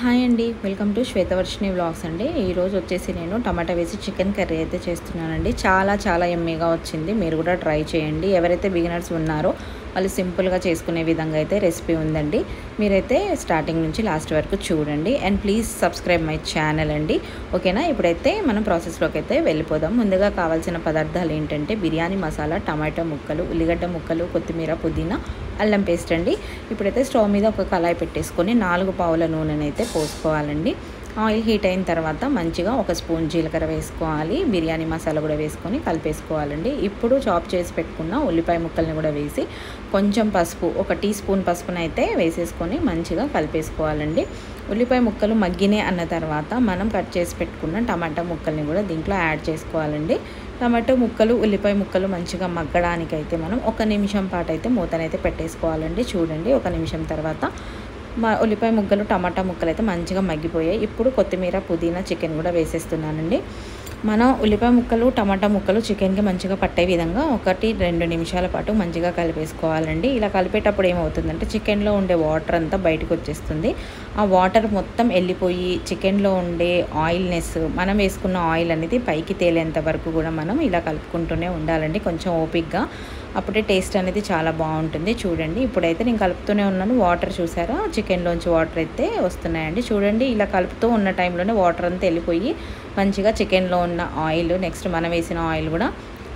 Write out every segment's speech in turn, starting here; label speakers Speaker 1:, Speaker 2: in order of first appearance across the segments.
Speaker 1: Hi అండి, welcome to శ్వేతవర్షిని vlogs అండి. ఈరోజు వచ్చేసి నేను టమాటా వేసి చికెన్ కర్రీ అయితే చేస్తున్నానండి. చాలా యమ్మీగా వచ్చింది. మీరు కూడా ట్రై చేయండి. ఎవరైతే బిగినర్స్ ఉన్నారో వాళ్ళు సింపుల్గా చేసుకునే విధంగా అయితే రెసిపీ ఉందండి. మీరైతే స్టార్టింగ్ నుంచి లాస్ట్ వరకు చూడండి. And please subscribe my channel అండి. ఓకేనా? ఇప్పుడైతే మనం ప్రాసెస్లోకి అయితే వెళ్ళిపోదాం. ముందుగా కావాల్సిన పదార్థాలు ఏంటంటే బిర్యానీ మసాలా, టమాటో ముక్కలు, ఉల్లిగడ్డ ముక్కలు, కొత్తిమీర, పుదీనా, అల్లం పేస్ట్ అండి. ఇప్పుడైతే స్టవ్ మీద ఒక కళాయి పెట్టేసుకొని 4 పావుల నూనెనైతే పోసుకోవాలండి. ఆయిల్ హీట్ అయిన తర్వాత మంచిగా 1 స్పూన్ జీలకర్ర వేసుకోవాలి. బిర్యానీ మసాలా కూడా వేసుకొని కలిపేసుకోవాలండి. ఇప్పుడు చాప్ చేసి పెట్టుకున్న ఉల్లిపాయ ముక్కల్ని కూడా వేసి కొంచెం పసుపు, 1 టీ స్పూన్ పసుపునైతే వేసేసుకొని మంచిగా కలిపేసుకోవాలండి. ఉల్లిపాయ ముక్కలు మగ్గినాయి అన్న తర్వాత మనం కట్ చేసి పెట్టుకున్న టమాటా ముక్కల్ని కూడా దీంట్లో యాడ్ చేసుకోవాలండి. టమాటో ముక్కలు, ఉల్లిపాయ ముక్కలు మంచిగా మగ్గడానికైతే మనం 1 నిమిషం పాటు అయితే మూతనైతే పెట్టేసుకోవాలండి. చూడండి, 1 నిమిషం తర్వాత ఉల్లిపాయ ముక్కలు, టమాటా ముక్కలు అయితే మంచిగా మగ్గిపోయాయి. ఇప్పుడు కొత్తిమీర, పుదీనా, చికెన్ కూడా వేసేస్తున్నానండి. మనం ఉల్లిపాయ ముక్కలు, టమాటా ముక్కలు చికెన్కి మంచిగా పట్టే విధంగా 1-2 నిమిషాల పాటు మంచిగా కలిపేసుకోవాలండి. ఇలా కలిపేటప్పుడు ఏమవుతుందంటే చికెన్లో ఉండే వాటర్ అంతా బయటకు వచ్చేస్తుంది. ఆ వాటర్ మొత్తం వెళ్ళిపోయి చికెన్లో ఉండే ఆయిల్నెస్, మనం వేసుకున్న ఆయిల్ అనేది పైకి తేలేంత వరకు కూడా మనం ఇలా కలుపుకుంటూనే ఉండాలండి, కొంచెం ఓపిక్గా. అప్పుడే టేస్ట్ అనేది చాలా బాగుంటుంది. చూడండి, ఇప్పుడైతే నేను కలుపుతూనే ఉన్నాను. వాటర్ చూసారా, చికెన్లోంచి వాటర్ అయితే వస్తున్నాయండి. చూడండి, ఇలా కలుపుతూ ఉన్న టైంలోనే వాటర్ అంతా వెళ్ళిపోయి మంచిగా చికెన్లో ఉన్న ఆయిల్, నెక్స్ట్ మనం వేసిన ఆయిల్ కూడా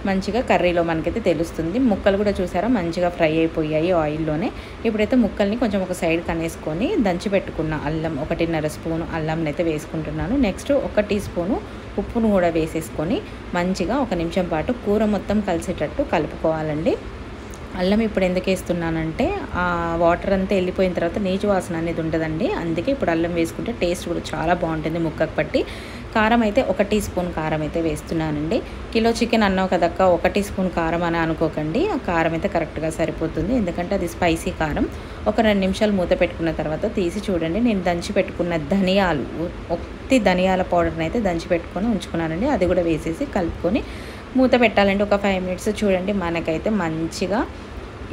Speaker 1: మంచిగా కర్రీలో మనకైతే తెలుస్తుంది. ముక్కలు కూడా చూసారా మంచిగా ఫ్రై అయిపోయాయి ఆయిల్లోనే. ఇప్పుడైతే ముక్కల్ని కొంచెం ఒక సైడ్ కనేసుకొని దంచి పెట్టుకున్న అల్లం, 1.5 స్పూను అల్లంని అయితే వేసుకుంటున్నాను. నెక్స్ట్ 1 టీ స్పూను ఉప్పును కూడా వేసేసుకొని మంచిగా 1 నిమిషం పాటు కూర మొత్తం కలిసేటట్టు కలుపుకోవాలండి. అల్లం ఇప్పుడు ఎందుకు వేస్తున్నానంటే ఆ వాటర్ అంతా వెళ్ళిపోయిన తర్వాత నీచు వాసన అనేది ఉంటుందండి. అందుకే ఇప్పుడు అల్లం వేసుకుంటే టేస్ట్ కూడా చాలా బాగుంటుంది ముక్కకు పట్టి. కారం అయితే 1 టీ స్పూన్ కారం అయితే వేస్తున్నానండి. కిలో చికెన్ అన్నావు కదక్క, 1 టీ స్పూన్ కారం అని అనుకోకండి. ఆ కారం అయితే కరెక్ట్గా సరిపోతుంది, ఎందుకంటే అది స్పైసీ కారం. 2 నిమిషాలు మూత పెట్టుకున్న తర్వాత తీసి చూడండి, నేను దంచి పెట్టుకున్న ధనియాలు, ధనియాల పౌడర్ని అయితే దంచి పెట్టుకొని ఉంచుకున్నానండి. అది కూడా వేసేసి కలుపుకొని మూత పెట్టాలండి ఒక 5 మినిట్స్. చూడండి, మనకైతే మంచిగా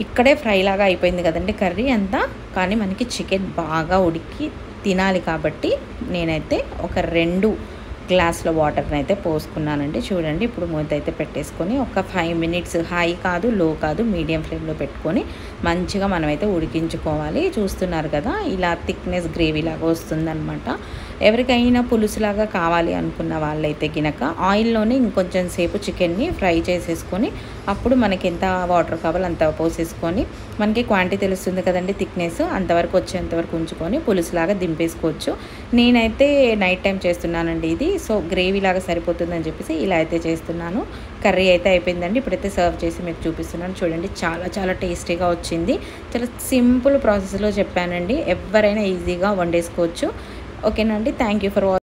Speaker 1: ఇక్కడే ఫ్రై లాగా అయిపోయింది కదండి కర్రీ అంతా. కానీ మనకి చికెన్ బాగా ఉడికి తినాలి కాబట్టి నేనైతే ఒక 2 గ్లాసుల వాటర్ని అయితే పోసుకున్నానండి. చూడండి, ఇప్పుడు మూత అయితే పెట్టేసుకొని ఒక 5 మినిట్స్ హై కాదు, లో కాదు, మీడియం ఫ్లేమ్లో పెట్టుకొని మంచిగా మనమైతే ఉడికించుకోవాలి. చూస్తున్నారు కదా, ఇలా థిక్నెస్ గ్రేవీ లాగా వస్తుందన్నమాట. ఎవరికైనా పులుసులాగా కావాలి అనుకున్న వాళ్ళైతే గినక ఆయిల్లోనే ఇంకొంచెం సేపు చికెన్ని ఫ్రై చేసేసుకొని అప్పుడు మనకి ఎంత వాటర్ కావాలో అంత పోసేసుకొని మనకి క్వాంటిటీ తెలుస్తుంది కదండి, థిక్నెస్ అంతవరకు వచ్చేంతవరకు ఉంచుకొని పులుసులాగా దింపేసుకోవచ్చు. నేనైతే నైట్ టైం చేస్తున్నానండి ఇది, సో గ్రేవీ లాగా సరిపోతుందని చెప్పేసి ఇలా అయితే చేస్తున్నాను. కర్రీ అయితే అయిపోయిందండి. ఇప్పుడైతే సర్వ్ చేసి మీకు చూపిస్తున్నాను. చూడండి, చాలా టేస్టీగా వచ్చింది. చాలా సింపుల్ ప్రాసెస్లో చెప్పానండి, ఎవరైనా ఈజీగా వండేసుకోవచ్చు. ఓకేనండి, థ్యాంక్ యూ ఫర్ వాచింగ్.